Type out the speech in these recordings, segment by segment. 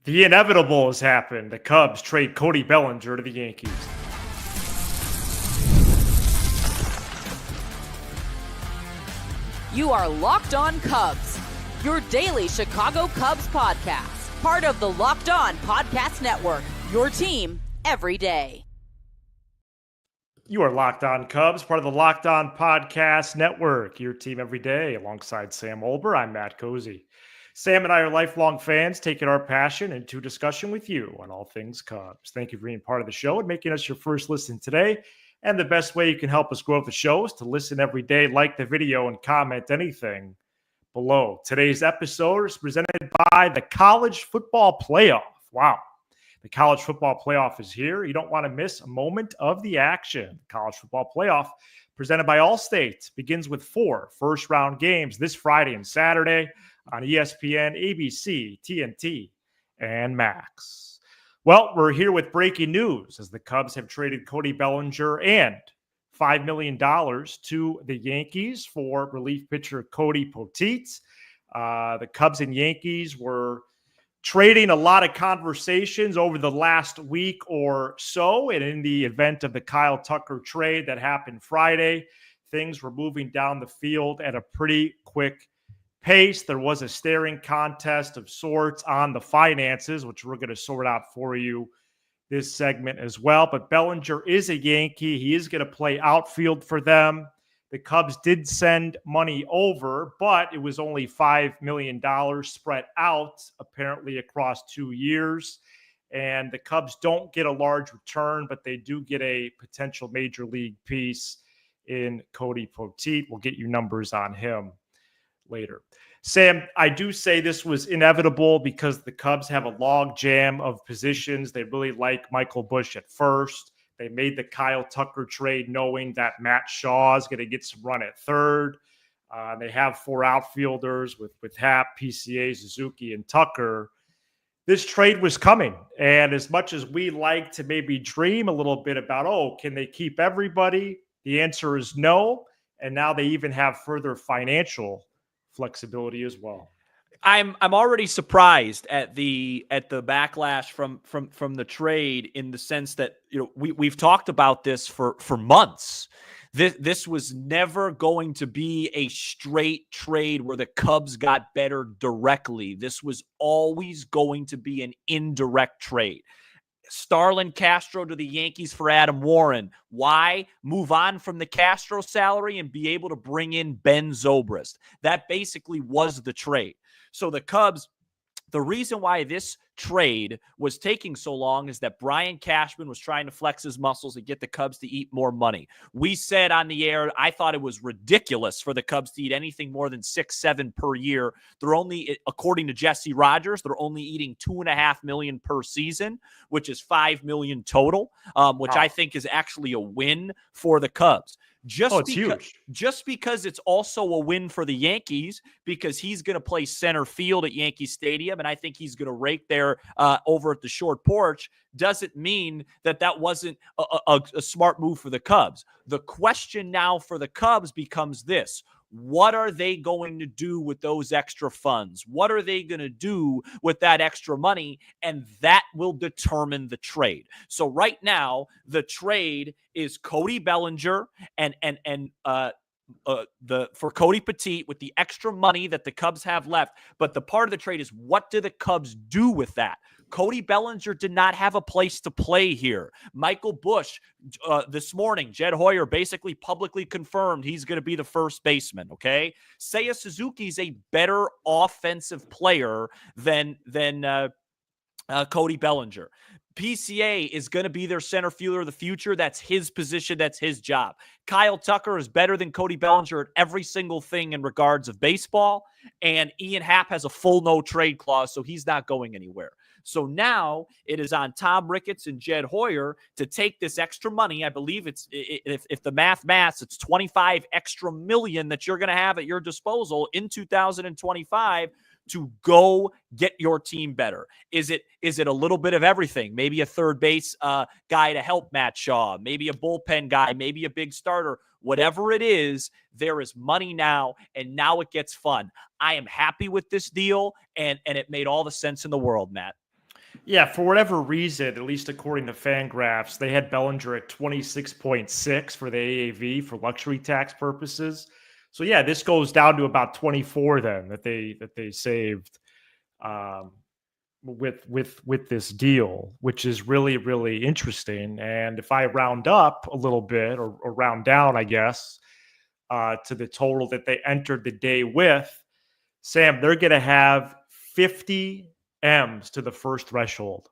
The inevitable has happened. The Cubs trade Cody Bellinger to the Yankees. You are Locked On Cubs, your daily Chicago Cubs podcast. Part of the Locked On Podcast Network, your team every day. You are Locked On Cubs, part of the Locked On Podcast Network, your team every day. Alongside Sam Olber, I'm Matt Cozy. Sam and I are lifelong fans, taking our passion into discussion with you on all things Cubs. Thank you for being part of the show and making us your first listen today. And the best way you can help us grow the show is to listen every day, like the video, and comment anything below. Today's episode is presented by the College Football Playoff. Wow. The College Football Playoff is here. You don't want to miss a moment of the action. The College Football Playoff, presented by Allstate, begins with 4 first-round games this Friday and Saturday on ESPN, ABC, TNT, and Max. Well, we're here with breaking news as the Cubs have traded Cody Bellinger and $5 million to the Yankees for relief pitcher Cody Poteet. The Cubs and Yankees were trading a lot of conversations over the last week or so. And in the event of the Kyle Tucker trade that happened Friday, things were moving down the field at a pretty quick pace. There was a staring contest of sorts on the finances, which we're going to sort out for you this segment as well. But Bellinger is a Yankee. He is going to play outfield for them. The Cubs did send money over, but it was only $5 million spread out, apparently across 2 years. And the Cubs don't get a large return, but they do get a potential major league piece in Cody Poteet. We'll get you numbers on him later. Sam, I do say this was inevitable because the Cubs have a log jam of positions. They really like Michael Busch at first. They made the Kyle Tucker trade knowing that Matt Shaw is going to get some run at third. They have 4 outfielders with Happ, PCA, Suzuki, and Tucker. This trade was coming. And as much as we like to maybe dream a little bit about, can they keep everybody? The answer is no. And now they even have further financial flexibility as well. I'm already surprised at the backlash from the trade, in the sense that, we've talked about this for months. This was never going to be a straight trade where the Cubs got better directly. This was always going to be an indirect trade. Starlin Castro to the Yankees for Adam Warren. Why? Move on from the Castro salary and be able to bring in Ben Zobrist. That basically was the trade. So the Cubs, the reason why this trade was taking so long is that Brian Cashman was trying to flex his muscles and get the Cubs to eat more money. We said on the air, I thought it was ridiculous for the Cubs to eat anything more than 6-7 per year. They're only, according to Jesse Rogers, they're only eating $2.5 million per season, which is $5 million total, which I think is actually a win for the Cubs. It's huge. Just because it's also a win for the Yankees, because he's going to play center field at Yankee Stadium, and I think he's going to rake there over at the short porch, doesn't mean that wasn't a smart move for the Cubs. The question now for the Cubs becomes this: what are they going to do with those extra funds? What are they going to do with that extra money? And that will determine the trade. So right now, the trade is Cody Bellinger for Cody Poteet with the extra money that the Cubs have left. But the part of the trade is, what do the Cubs do with that? Cody Bellinger did not have a place to play here. Michael Busch, this morning, Jed Hoyer basically publicly confirmed he's going to be the first baseman, okay? Seiya Suzuki's a better offensive player than Cody Bellinger. PCA is going to be their center fielder of the future. That's his position. That's his job. Kyle Tucker is better than Cody Bellinger at every single thing in regards of baseball. And Ian Happ has a full no trade clause, so he's not going anywhere. So now it is on Tom Ricketts and Jed Hoyer to take this extra money. I believe it's, if the math, it's 25 extra million that you're going to have at your disposal in 2025 to go get your team better. Is it a little bit of everything? Maybe a third base guy to help Matt Shaw, maybe a bullpen guy, maybe a big starter. Whatever it is, there is money now, and now it gets fun. I am happy with this deal, and it made all the sense in the world, Matt. Yeah, for whatever reason, at least according to FanGraphs, they had Bellinger at 26.6 for the AAV for luxury tax purposes. So yeah, this goes down to about 24 then that they saved um, with this deal, which is really really interesting. And if I round up a little bit or round down, I guess, to the total that they entered the day with, Sam, they're going to have 50 M's to the first threshold.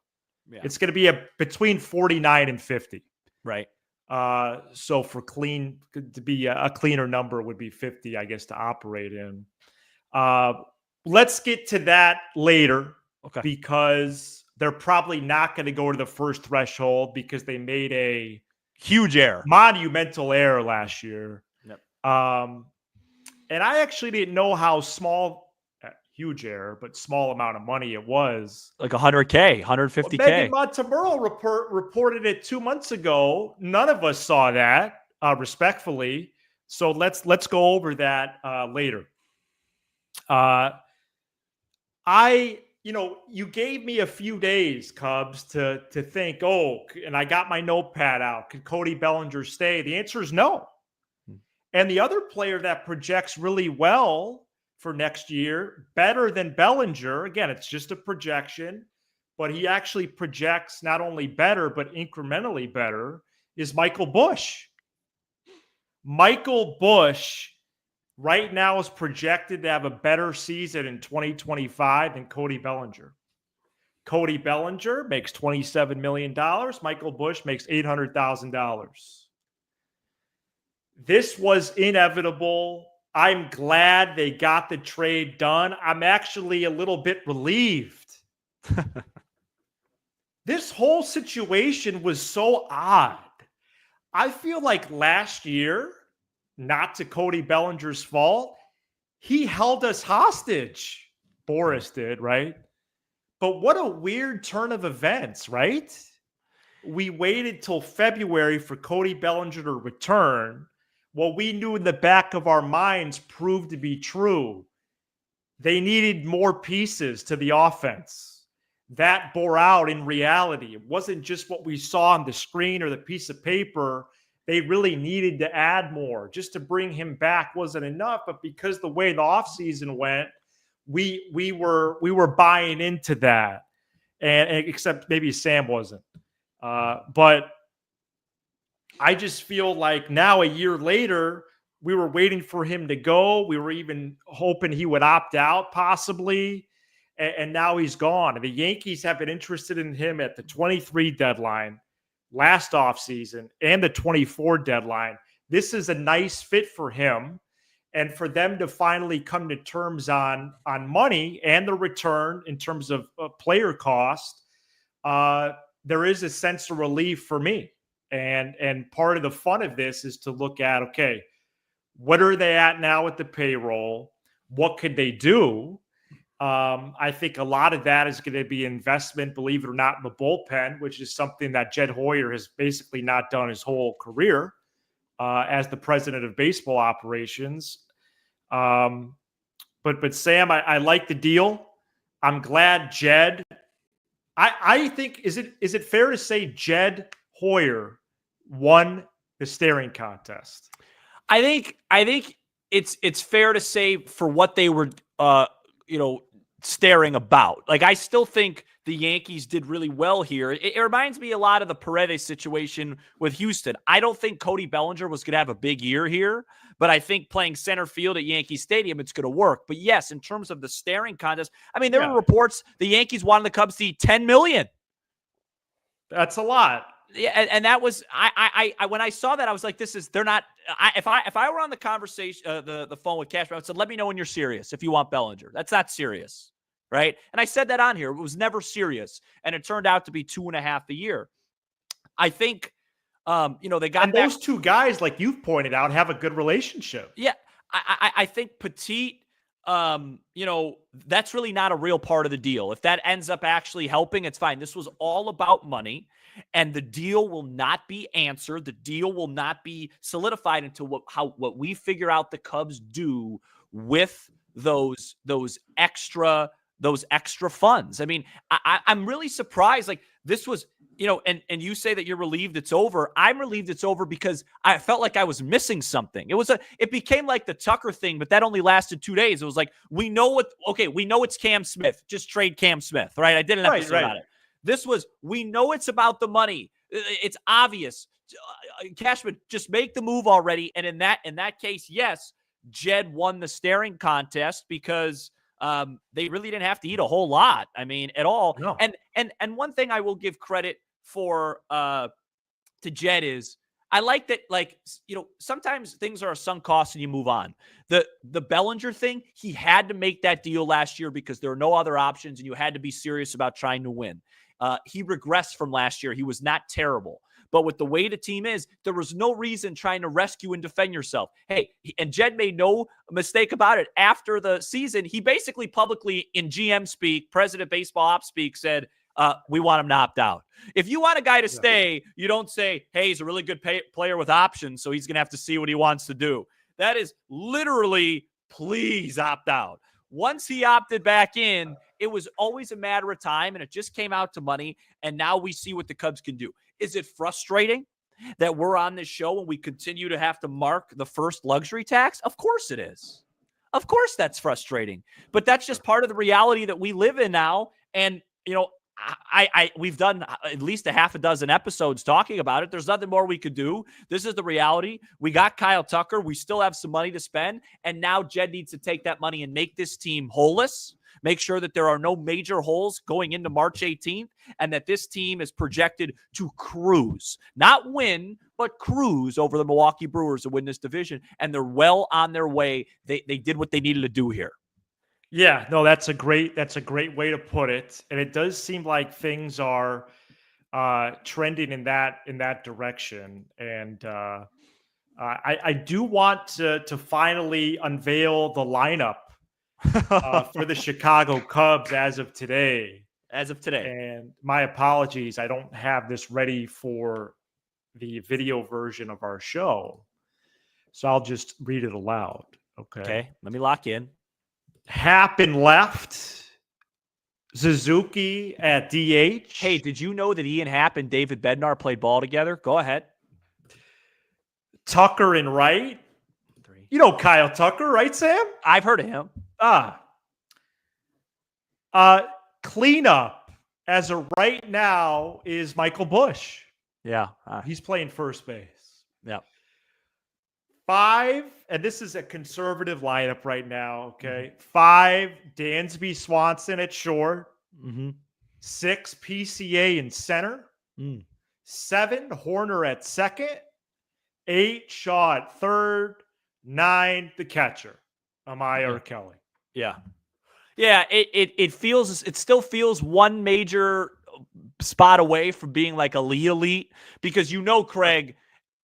Yeah. It's going to be between 49 and 50. Right. So for clean to be a cleaner number would be 50, I guess, to operate in. Let's get to that later. Okay. Because they're probably not going to go to the first threshold because they made a huge error, monumental error last year. Yep. And I actually didn't know how small, huge error, but small amount of money it was. Like 100K, 150K. Megan Montemurro reported it 2 months ago. None of us saw that, respectfully. So let's go over that later. You gave me a few days, Cubs, to think, and I got my notepad out. Could Cody Bellinger stay? The answer is no. And the other player that projects really well for next year, better than Bellinger, again, it's just a projection, but he actually projects not only better, but incrementally better, is Michael Busch. Michael Busch right now is projected to have a better season in 2025 than Cody Bellinger. Cody Bellinger makes $27 million. Michael Busch makes $800,000. This was inevitable. I'm glad they got the trade done. I'm actually a little bit relieved. This whole situation was so odd. I feel like last year, not to Cody Bellinger's fault, he held us hostage. Boris did, right? But what a weird turn of events, right? We waited till February for Cody Bellinger to return. What we knew in the back of our minds proved to be true. They needed more pieces to the offense. That bore out in reality. It wasn't just what we saw on the screen or the piece of paper. They really needed to add more. Just to bring him back wasn't enough, but because the way the offseason went, we were buying into that. And except maybe Sam wasn't. But I just feel like now, a year later, we were waiting for him to go. We were even hoping he would opt out possibly. And now he's gone. And the Yankees have been interested in him at the 23 deadline, last offseason, and the 24 deadline. This is a nice fit for him. And for them to finally come to terms on money and the return in terms of player cost, there is a sense of relief for me. And part of the fun of this is to look at, okay, what are they at now with the payroll? What could they do? I think a lot of that is going to be investment, believe it or not, in the bullpen, which is something that Jed Hoyer has basically not done his whole career as the president of baseball operations. But Sam, I like the deal. I'm glad Jed. I think is it fair to say Jed Hoyer won the staring contest? I think it's fair to say for what they were staring about. Like, I still think the Yankees did really well here. It reminds me a lot of the Paredes situation with Houston. I don't think Cody Bellinger was going to have a big year here, but I think playing center field at Yankee Stadium, it's going to work. But yes, in terms of the staring contest, I mean, there were reports the Yankees wanted the Cubs to eat $10 million. That's a lot. Yeah, and that was I when I saw that, I was like, they're not. If I were on the conversation, the phone with Cashman, I would say, let me know when you're serious. If you want Bellinger, that's not serious, right? And I said that on here. It was never serious, and it turned out to be 2.5 a year. I think, they got and those two guys, like you've pointed out, have a good relationship. Yeah, I think Petit. That's really not a real part of the deal. If that ends up actually helping, it's fine. This was all about money, and the deal will not be answered. The deal will not be solidified until what we figure out the Cubs do with those extra those extra funds. I mean, I'm really surprised. Like this was, and you say that you're relieved it's over. I'm relieved it's over because I felt like I was missing something. It became like the Tucker thing, but that only lasted 2 days. It was like, we know it's Cam Smith. Just trade Cam Smith, right? I did an episode on it. This was, we know it's about the money. It's obvious. Cashman, just make the move already. And in that case, yes, Jed won the staring contest because they really didn't have to eat a whole lot. I mean, at all. No. And one thing I will give credit for to Jed is I like that, sometimes things are a sunk cost and you move on. The Bellinger thing, he had to make that deal last year because there are no other options and you had to be serious about trying to win. He regressed from last year. He was not terrible. But with the way the team is, there was no reason trying to rescue and defend yourself. Hey, and Jed made no mistake about it. After the season, he basically publicly, in GM speak, President Baseball Ops speak, said, we want him to opt out. If you want a guy to stay, you don't say, hey, he's a really good player with options, so he's going to have to see what he wants to do. That is literally, please opt out. Once he opted back in, it was always a matter of time, and it just came out to money, and now we see what the Cubs can do. Is it frustrating that we're on this show and we continue to have to mark the first luxury tax? Of course it is. Of course that's frustrating. But that's just part of the reality that we live in now. And, we've done at least a half a dozen episodes talking about it. There's nothing more we could do. This is the reality. We got Kyle Tucker. We still have some money to spend. And now Jed needs to take that money and make this team holeless. Make sure that there are no major holes going into March 18th and that this team is projected to cruise, not win, but cruise over the Milwaukee Brewers to win this division. And they're well on their way. They did what they needed to do here. Yeah, no, that's a great way to put it. And it does seem like things are trending in that direction. And I do want to finally unveil the lineup for the Chicago Cubs as of today. And my apologies, I don't have this ready for the video version of our show. So I'll just read it aloud. Okay. Let me lock in. Happ in left. Suzuki at DH. Hey, did you know that Ian Happ and David Bednar played ball together? Go ahead. Tucker in right. You know Kyle Tucker, right, Sam? I've heard of him. Cleanup as of right now is Michael Busch. Yeah. He's playing first base. Yeah. 5, and this is a conservative lineup right now, okay? 5, Dansby Swanson at short. 6, PCA in center. 7, Horner at second. 8, Shaw at third. 9, the catcher, Amaya or Kelly. Yeah. Yeah, it still feels one major spot away from being like elite because Craig,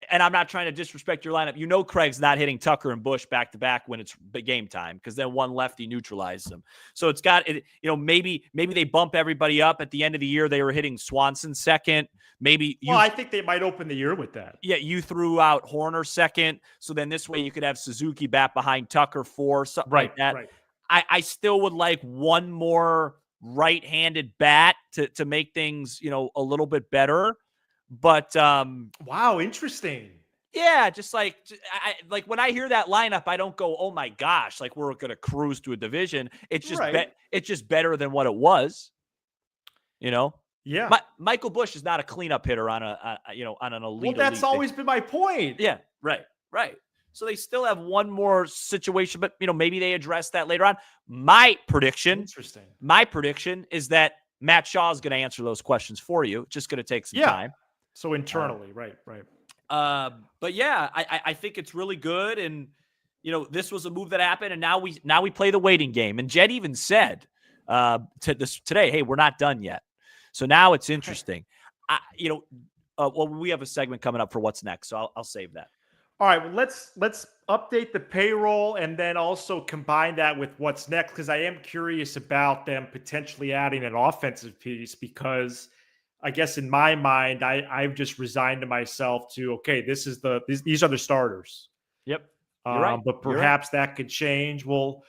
and I'm not trying to disrespect your lineup, Craig's not hitting Tucker and Busch back to back when it's game time because then one lefty neutralizes them. So it's got it, maybe they bump everybody up at the end of the year. They were hitting Swanson second. I think they might open the year with that. Yeah, you threw out Horner second, so then this way you could have Suzuki back behind Tucker 4, something like that. Right. I still would like one more right-handed bat to make things, a little bit better. But wow, interesting. Yeah, just like when I hear that lineup, I don't go, "Oh my gosh!" Like we're going to cruise to a division. It's just it's just better than what it was. Yeah. Michael Busch is not a cleanup hitter on on an elite. Well, that's always been my point. Yeah. Right. So they still have one more situation, but maybe they address that later on. My prediction is that Matt Shaw is going to answer those questions for you. It's just going to take some time. So internally, right. But yeah, I think it's really good. And, this was a move that happened. And now we play the waiting game. And Jed even said today, hey, we're not done yet. So now it's interesting. We have a segment coming up for what's next. So I'll save that. All right, well, let's update the payroll and then also combine that with what's next because I am curious about them potentially adding an offensive piece because I guess in my mind I've just resigned to myself to okay, these are the starters. Yep. You're right. But perhaps that could change. We'll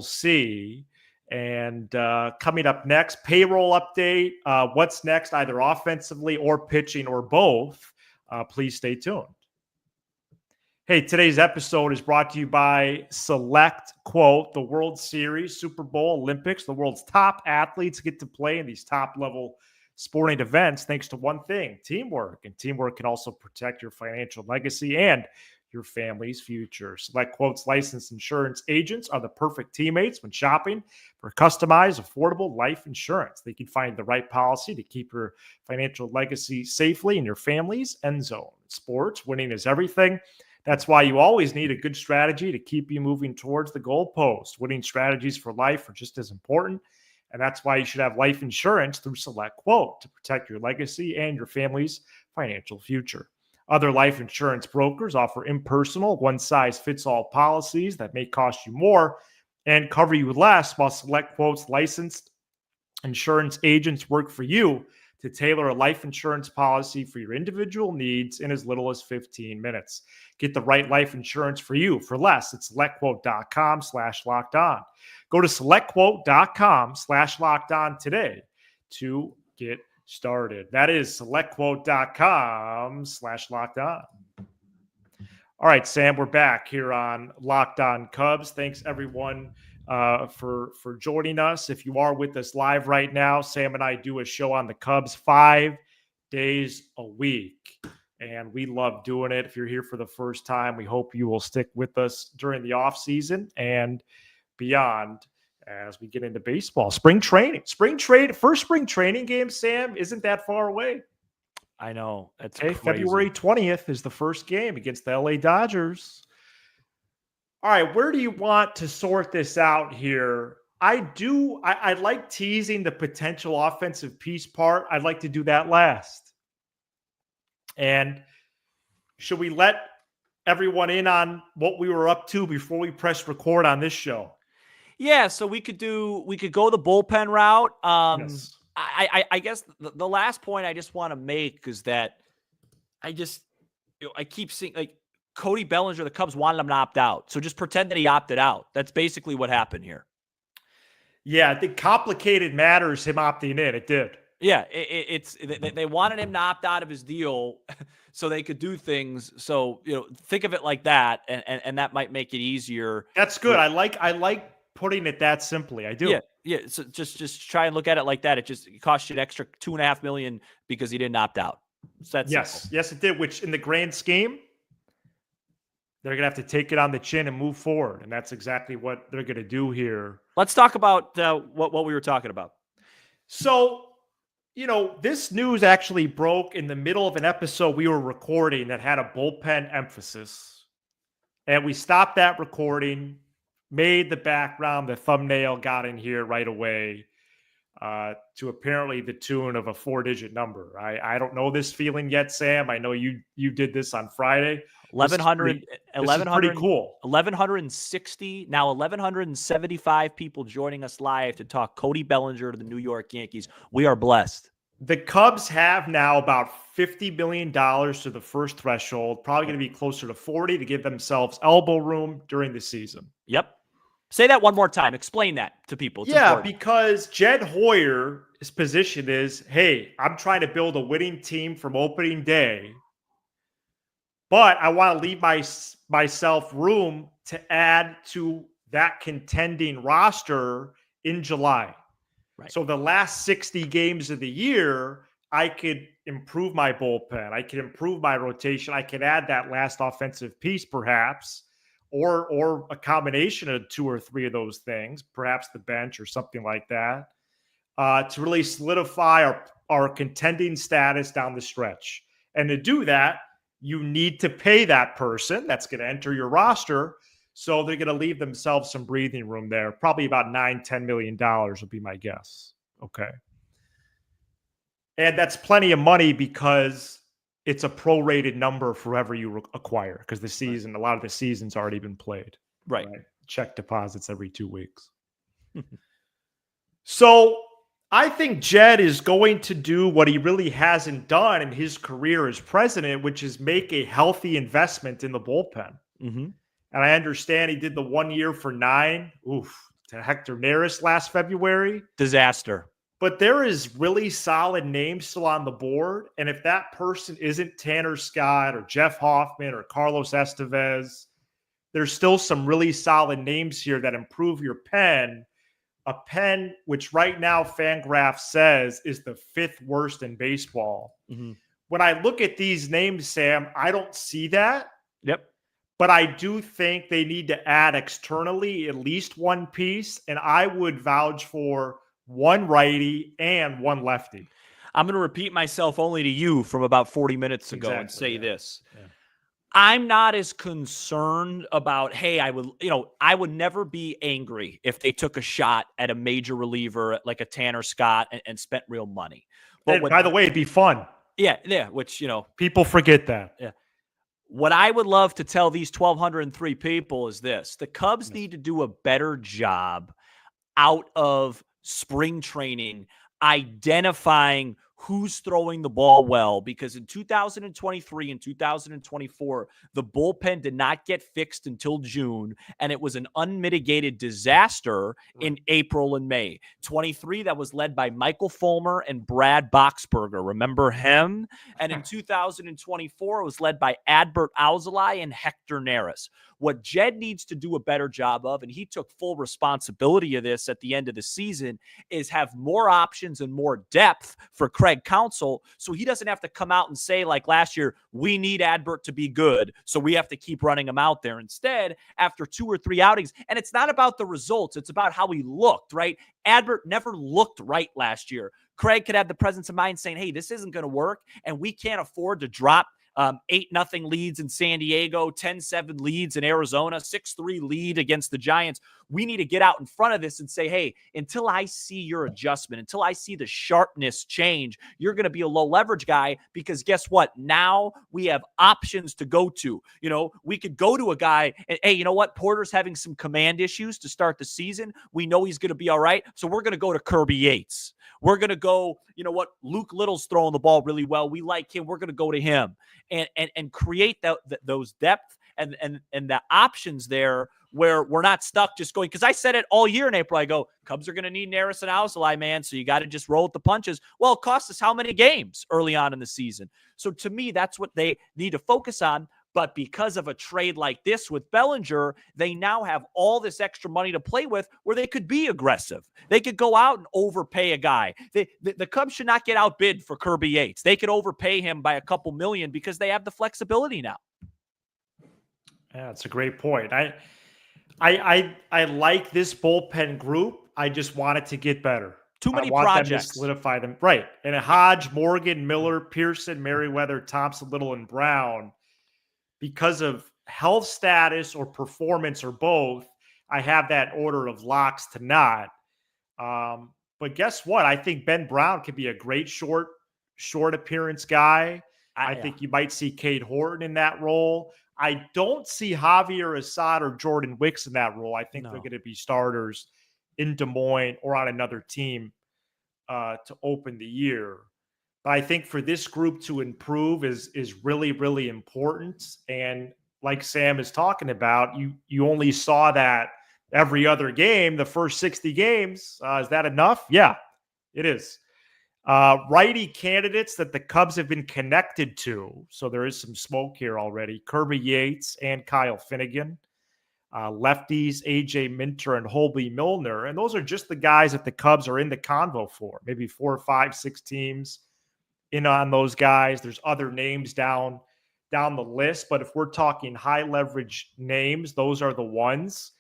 see. And coming up next, payroll update. What's next, either offensively or pitching or both. Please stay tuned. Hey, today's episode is brought to you by Select Quote, the World Series, Super Bowl, Olympics. The world's top athletes get to play in these top-level sporting events thanks to one thing, teamwork. And teamwork can also protect your financial legacy and your family's future. Select Quote's licensed insurance agents are the perfect teammates when shopping for customized, affordable life insurance. They can find the right policy to keep your financial legacy safely in your family's end zone. Sports, winning is everything. That's why you always need a good strategy to keep you moving towards the goalpost. Winning strategies for life are just as important, and that's why you should have life insurance through Select Quote to protect your legacy and your family's financial future. Other life insurance brokers offer impersonal, one-size-fits-all policies that may cost you more and cover you less, while Select Quote's licensed insurance agents work for you to tailor a life insurance policy for your individual needs in as little as 15 minutes. Get the right life insurance for you for less at selectquote.com/lockedon. Go to selectquote.com/lockedon today to get started. That is selectquote.com/lockedon. All right, Sam, we're back here on Locked On Cubs. Thanks, everyone, for joining us. If you are with us live right now, Sam and I do a show on the Cubs 5 days a week, and we love doing it. If you're here for the first time, we hope you will stick with us during the offseason and beyond as we get into baseball. First spring training game, Sam, isn't that far away. I know. That's okay. February 20th is the first game against the LA Dodgers. All right, where do you want to sort this out here? I like teasing the potential offensive piece part. I'd like to do that last. And should we let everyone in on what we were up to before we press record on this show? Yeah, so we could go the bullpen route. Yes. I guess the last point I just want to make is that I keep seeing, like, Cody Bellinger, the Cubs wanted him to opt out. So just pretend that he opted out. That's basically what happened here. Yeah, the complicated matters him opting in. It did. Yeah, they wanted him to opt out of his deal so they could do things. So, think of it like that, and that might make it easier. That's good. I like putting it that simply. I do. Yeah. So just try and look at it like that. It cost you an extra $2.5 million because he didn't opt out. So yes, simple. Yes, it did. Which, in the grand scheme, they're gonna have to take it on the chin and move forward, and that's exactly what they're gonna do here. Let's talk about what we were talking about. So, this news actually broke in the middle of an episode we were recording that had a bullpen emphasis, and we stopped that recording, made the background, the thumbnail got in here right away to apparently the tune of a 4-digit number. I don't know this feeling yet, Sam. I know you did this on Friday. 1,100, pretty cool. 1,160, now 1,175 people joining us live to talk Cody Bellinger to the New York Yankees. We are blessed. The Cubs have now about $50 million to the first threshold, probably going to be closer to 40 to give themselves elbow room during the season. Yep. Say that one more time. Explain that to people. It's important. Because Jed Hoyer's position is, hey, I'm trying to build a winning team from opening day, but I want to leave myself room to add to that contending roster in July. Right. So the last 60 games of the year, I could improve my bullpen. I could improve my rotation. I could add that last offensive piece, perhaps, or a combination of 2 or 3 of those things, perhaps the bench or something like that, to really solidify our contending status down the stretch. And to do that, you need to pay that person that's going to enter your roster. So they're going to leave themselves some breathing room there. Probably about $9-10 million would be my guess. Okay. And that's plenty of money because it's a prorated number for whoever you acquire, because a lot of the season's already been played. Right. Check deposits every 2 weeks. So I think Jed is going to do what he really hasn't done in his career as president, which is make a healthy investment in the bullpen. Mm-hmm. And I understand he did the 1 year for $9. Oof, Hector Neris last February. Disaster. But there is really solid names still on the board. And if that person isn't Tanner Scott or Jeff Hoffman or Carlos Estevez, there's still some really solid names here that improve your pen. A pen, which right now FanGraphs says is the 5th worst in baseball. Mm-hmm. When I look at these names, Sam, I don't see that. Yep. But I do think they need to add externally at least one piece. And I would vouch for one righty and one lefty. I'm going to repeat myself only to you from about 40 minutes ago and say this. Yeah. I'm not as concerned about, hey, I would never be angry if they took a shot at a major reliever like a Tanner Scott and spent real money. But by the way, it'd be fun. Yeah, which, people forget that. Yeah. What I would love to tell these 1,203 people is this. The Cubs need to do a better job out of spring training identifying who's throwing the ball well, because in 2023 and 2024, the bullpen did not get fixed until June, and it was an unmitigated disaster in April and May. 23, that was led by Michael Fulmer and Brad Boxberger. Remember him? And in 2024, it was led by Adbert Alzolay and Hector Neris. What Jed needs to do a better job of, and he took full responsibility of this at the end of the season, is have more options and more depth for Craig Counsell, so he doesn't have to come out and say, like last year, we need Adbert to be good, so we have to keep running him out there. Instead, after 2 or 3 outings, and it's not about the results, it's about how he looked, right? Adbert never looked right last year. Craig could have the presence of mind saying, hey, this isn't going to work, and we can't afford to drop 8-0 leads in San Diego, 10-7 leads in Arizona, 6-3 lead against the Giants. We need to get out in front of this and say, hey, until I see your adjustment, until I see the sharpness change, you're going to be a low leverage guy, because guess what? Now we have options to go to. We could go to a guy and, hey, you know what? Porter's having some command issues to start the season. We know he's going to be all right. So we're going to go to Kirby Yates. We're going to go, Luke Little's throwing the ball really well. We like him. We're going to go to him and create those depth and the options there where we're not stuck just going, because I said it all year in April. I go, Cubs are going to need Neris and Alzolay, man, so you got to just roll with the punches. Well, it cost us how many games early on in the season? So to me, that's what they need to focus on. But because of a trade like this with Bellinger, they now have all this extra money to play with where they could be aggressive. They could go out and overpay a guy. The Cubs should not get outbid for Kirby Yates. They could overpay him by a couple million because they have the flexibility now. Yeah, that's a great point. I like this bullpen group. I just want it to get better. Too many I want projects. them to solidify them. Right. And Hodge, Morgan, Miller, Pearson, Merriweather, Thompson, Little, and Brown, because of health status or performance or both, I have that order of locks to not. But guess what? I think Ben Brown could be a great short appearance guy. I think you might see Cade Horton in that role. I don't see Javier Assad or Jordan Wicks in that role. I think they're going to be starters in Des Moines or on another team to open the year. But I think for this group to improve is really, really important. And like Sam is talking about, you only saw that every other game, the first 60 games. Is that enough? Yeah, it is. Righty candidates that the Cubs have been connected to. So there is some smoke here already. Kirby Yates and Kyle Finnegan. Lefties, AJ Minter and Holby Milner. And those are just the guys that the Cubs are in the convo for. Maybe 4, 5, 6 teams in on those guys. There's other names down the list, but if we're talking high leverage names, those are the ones.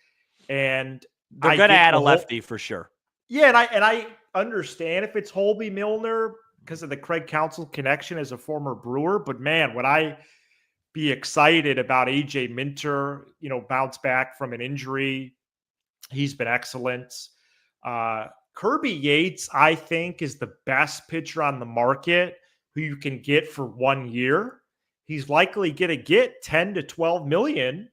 And they're going to add a lefty for sure. Yeah, and I understand if it's Holby Milner because of the Craig Counsell connection as a former Brewer, but man, would I be excited about AJ Minter, bounce back from an injury. He's been excellent. Kirby Yates, I think, is the best pitcher on the market who you can get for 1 year. He's likely going to get 10 to 12 million,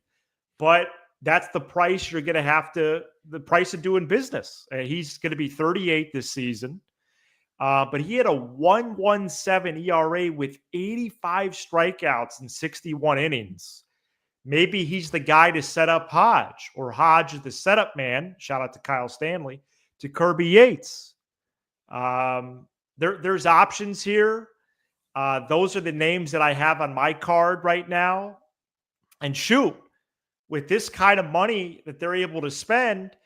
but that's the price you're going to have to, the price of doing business. He's going to be 38 this season. But he had a 1.17 ERA with 85 strikeouts in 61 innings. maybe he's the guy to set up Hodge, or Hodge is the setup man. Shout out to Kyle Stanley, to Kirby Yates. There's options here. Those are the names that I have on my card right now. And shoot, with this kind of money that they're able to spend,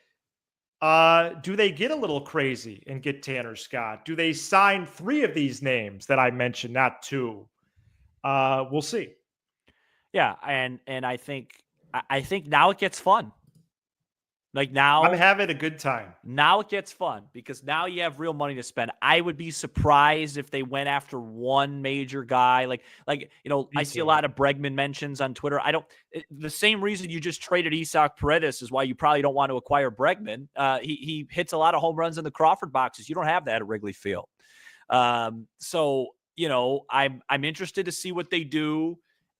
do they get a little crazy and get Tanner Scott? Do they sign 3 of these names that I mentioned, not 2? We'll see. Yeah, and I think now it gets fun. Like now, I'm having a good time. Now it gets fun because now you have real money to spend. I would be surprised if they went after one major guy. Like I see a lot of Bregman mentions on Twitter. The same reason you just traded Isaac Paredes is why you probably don't want to acquire Bregman. He hits a lot of home runs in the Crawford boxes. You don't have that at Wrigley Field. So I'm interested to see what they do,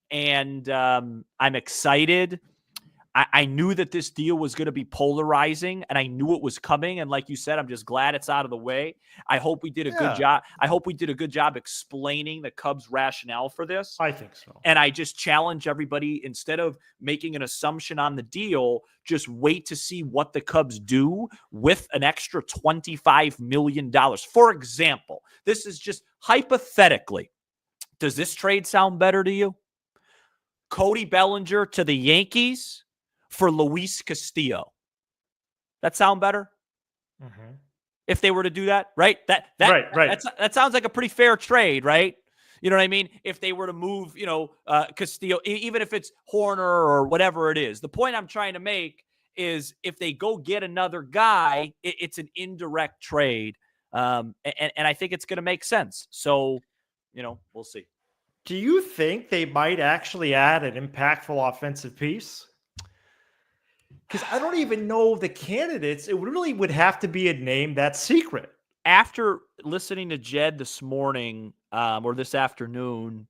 and I'm excited. I knew that this deal was going to be polarizing, and I knew it was coming. And like you said, I'm just glad it's out of the way. I hope we did a good job. I hope we did a good job explaining the Cubs' rationale for this. I think so. And I just challenge everybody, instead of making an assumption on the deal, just wait to see what the Cubs do with an extra $25 million. For example, this is just hypothetically. Does this trade sound better to you? Cody Bellinger to the Yankees for Luis Castillo. That sound better? Mm-hmm. If they were to do that, right? Right. That sounds like a pretty fair trade, right? You know what I mean? If they were to move, Castillo, even if it's Horner or whatever it is. The point I'm trying to make is if they go get another guy, it's an indirect trade. And I think it's going to make sense. So, we'll see. Do you think they might actually add an impactful offensive piece? Because I don't even know the candidates. It really would have to be a name that's secret. After listening to Jed this morning or this afternoon,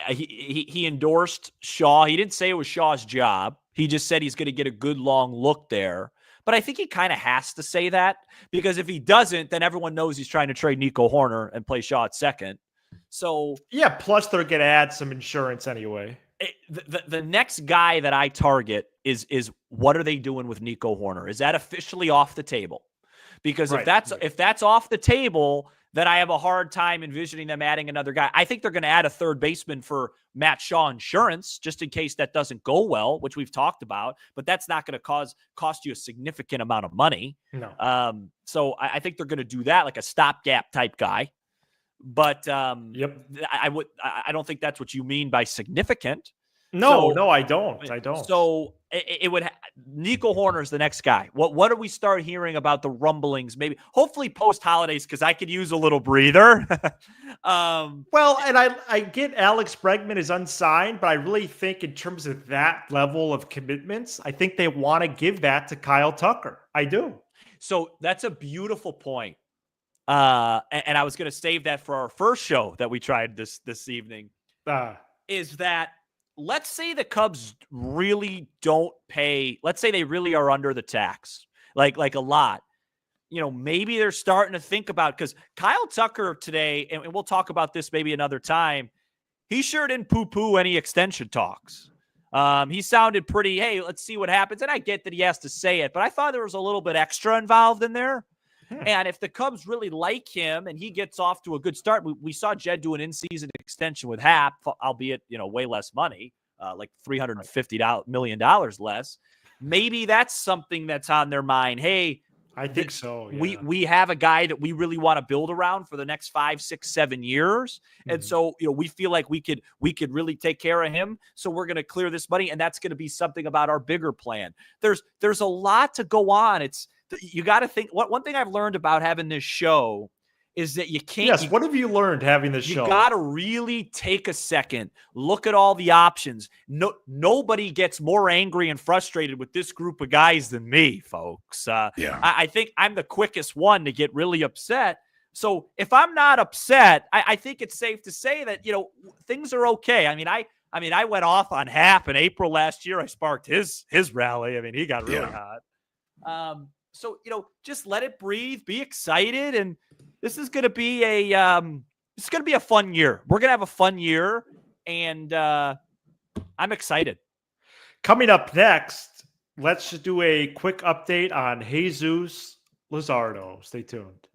he endorsed Shaw. He didn't say it was Shaw's job. He just said he's going to get a good long look there. But I think he kind of has to say that, because if he doesn't, then everyone knows he's trying to trade Nico Horner and play Shaw at second. So yeah, plus they're going to add some insurance anyway. The next guy that I target is what are they doing with Nico Horner? Is that officially off the table? Because if that's off the table, then I have a hard time envisioning them adding another guy. I think they're going to add a third baseman for Matt Shaw insurance, just in case that doesn't go well, which we've talked about. But that's not going to cost you a significant amount of money. No. So I think they're going to do that, like a stopgap type guy. But I don't think that's what you mean by significant. No, I don't. So it would. Nico Horner is the next guy. What do we start hearing about the rumblings? Maybe, hopefully, post holidays, because I could use a little breather. Well, and I get Alex Bregman is unsigned, but I really think in terms of that level of commitments, I think they want to give that to Kyle Tucker. I do. So that's a beautiful point. And I was going to save that for our first show that we tried this evening. Is that, let's say the Cubs really don't pay. Let's say they really are under the tax, like a lot. Maybe they're starting to think about, because Kyle Tucker today, and we'll talk about this maybe another time, he sure didn't poo-poo any extension talks. He sounded pretty, hey, let's see what happens. And I get that he has to say it, but I thought there was a little bit extra involved in there. And if the Cubs really like him and he gets off to a good start, we saw Jed do an in-season extension with Hap, albeit, way less money, like $350 million less. Maybe that's something that's on their mind. Hey, I think so. Yeah. We have a guy that we really want to build around for the next 5, 6, 7 years. Mm-hmm. And so, we feel like we could really take care of him. So we're going to clear this money. And that's going to be something about our bigger plan. There's a lot to go on. You got to think. One thing I've learned about having this show is that you can't. Yes. What have you learned having this show? You got to really take a second, look at all the options. Nobody gets more angry and frustrated with this group of guys than me, folks. I think I'm the quickest one to get really upset. So if I'm not upset, I think it's safe to say that, things are okay. I went off on Hap in April last year. I sparked his rally. He got really hot. So, just let it breathe, be excited. And this is going to be a fun year. We're going to have a fun year. And, I'm excited. Coming up next, let's just do a quick update on Jesus Luzardo. Stay tuned.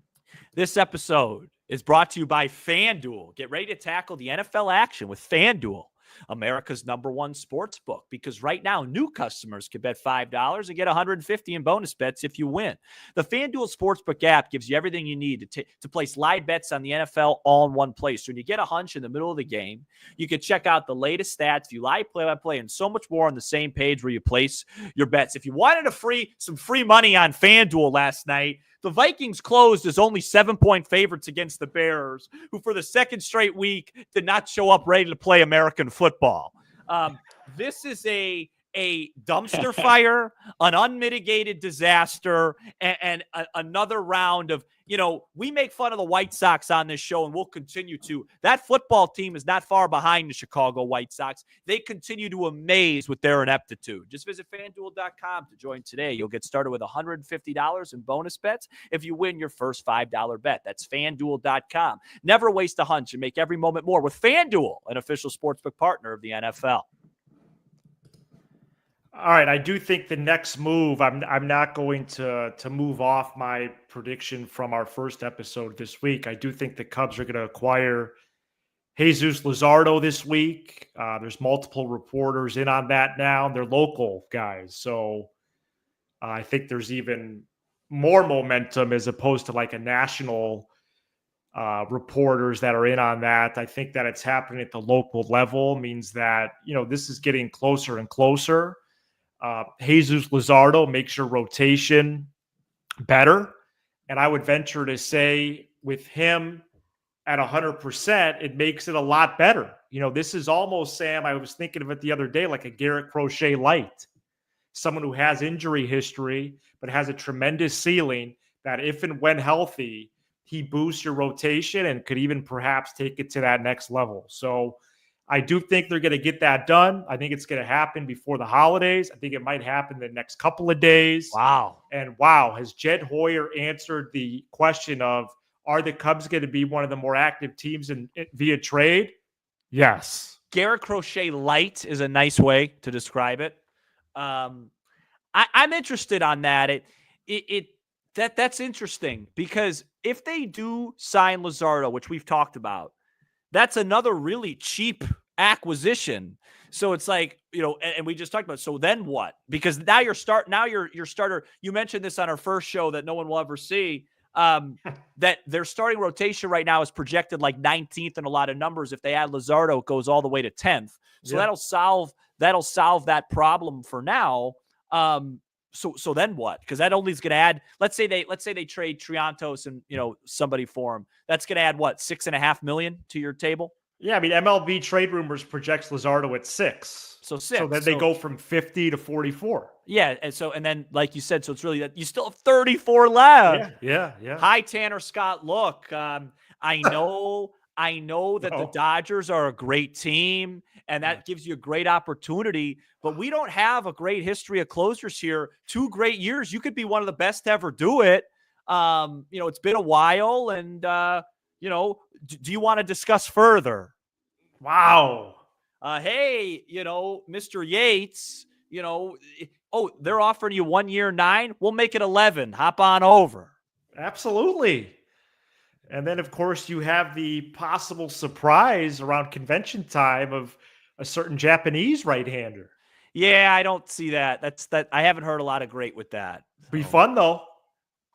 This episode is brought to you by FanDuel. Get ready to tackle the NFL action with FanDuel, America's #1 sports book, because right now new customers can bet $5 and get $150 in bonus bets if you win. The FanDuel Sportsbook app gives you everything you need to place live bets on the NFL all in one place. So when you get a hunch in the middle of the game, you can check out the latest stats, view live play-by-play, and so much more on the same page where you place your bets. If you wanted some free money on FanDuel last night, the Vikings closed as only 7-point favorites against the Bears, who for the second straight week did not show up ready to play American football. This is a dumpster fire, an unmitigated disaster, and another round of, we make fun of the White Sox on this show, and we'll continue to. That football team is not far behind the Chicago White Sox. They continue to amaze with their ineptitude. Just visit FanDuel.com to join today. You'll get started with $150 in bonus bets if you win your first $5 bet. That's FanDuel.com. Never waste a hunch and make every moment more with FanDuel, an official sportsbook partner of the NFL. All right, I do think the next move, I'm not going to move off my prediction from our first episode this week. I do think the Cubs are going to acquire Jesus Luzardo this week. There's multiple reporters in on that now. They're local guys. So I think there's even more momentum as opposed to like a national reporters that are in on that. I think that it's happening at the local level means that, this is getting closer and closer. Jesus Luzardo makes your rotation better. And I would venture to say with him at 100%, it makes it a lot better. This is almost, Sam, I was thinking of it the other day, like a Garrett Crochet light. Someone who has injury history, but has a tremendous ceiling that if and when healthy, he boosts your rotation and could even perhaps take it to that next level. So I do think they're going to get that done. I think it's going to happen before the holidays. I think it might happen the next couple of days. Wow. And wow, has Jed Hoyer answered the question of, are the Cubs going to be one of the more active teams via trade? Yes. Garrett Crochet light is a nice way to describe it. I'm interested on that. That's interesting because if they do sign Luzardo, which we've talked about, that's another really cheap acquisition. So it's like, and we just talked about, so then what? Because now your starter, you mentioned this on our first show that no one will ever see, that their starting rotation right now is projected like 19th in a lot of numbers. If they add Luzardo, it goes all the way to 10th. So that'll solve that problem for now. So then what? Because that only is going to add, let's say they trade Triantos and somebody for him. That's going to add what, $6.5 million to your table? Yeah, I mean MLB Trade Rumors projects Luzardo at 6. So 6. So then they go from 50 to 44. Yeah, and then like you said, so it's really that you still have 34 left. Yeah. Hi, Tanner Scott. Look, I know that the Dodgers are a great team, and that gives you a great opportunity. But we don't have a great history of closers here. 2 great years. You could be one of the best to ever do it. It's been a while, and do you want to discuss further? Wow. Hey, Mr. Yates, they're offering you 1 year, 9. We'll make it 11. Hop on over. Absolutely. And then, of course, you have the possible surprise around convention time of a certain Japanese right-hander. Yeah, I don't see that. I haven't heard a lot of great with that. Be fun, though.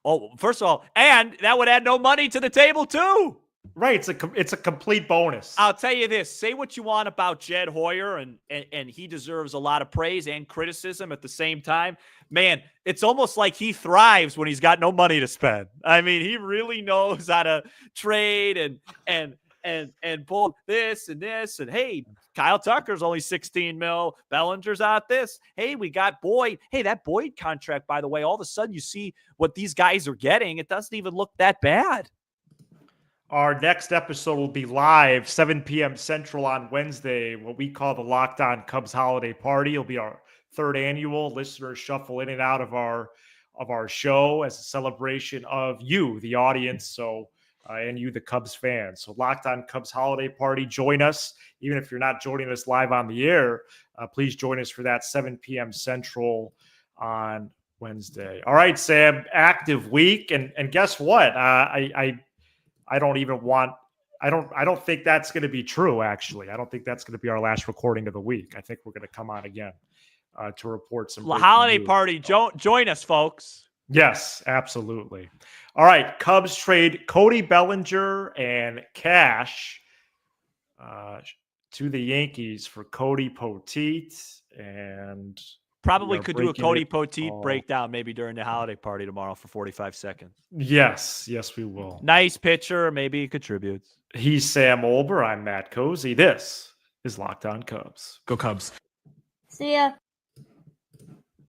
Oh, first of all, and that would add no money to the table, too. Right. It's a complete bonus. I'll tell you this. Say what you want about Jed Hoyer, and he deserves a lot of praise and criticism at the same time. Man, it's almost like he thrives when he's got no money to spend. I mean, he really knows how to trade and pull this and this. And, hey, Kyle Tucker's only 16 mil. Bellinger's out this. Hey, we got Boyd. Hey, that Boyd contract, by the way, all of a sudden you see what these guys are getting. It doesn't even look that bad. Our next episode will be live 7 p.m. Central on Wednesday, what we call the Locked On Cubs Holiday Party. It'll be our 3rd annual. Listeners shuffle in and out of our show as a celebration of you, the audience. So and you, the Cubs fans. So Locked On Cubs holiday party, join us. Even if you're not joining us live on the air, please join us for that 7 p.m. Central on Wednesday. All right, Sam, active week. And guess what? I don't even want – I don't think that's going to be true, actually. I don't think that's going to be our last recording of the week. I think we're going to come on again to report some holiday news. party. Join us, folks. Yes, absolutely. All right, Cubs trade Cody Bellinger and cash to the Yankees for Cody Poteet, and probably could do a Cody Poteet all breakdown maybe during the holiday party tomorrow for 45 seconds. Yes, we will. Nice pitcher, maybe he contributes. He's Sam Olber. I'm Matt Cozy. This is Locked On Cubs. Go Cubs. See ya.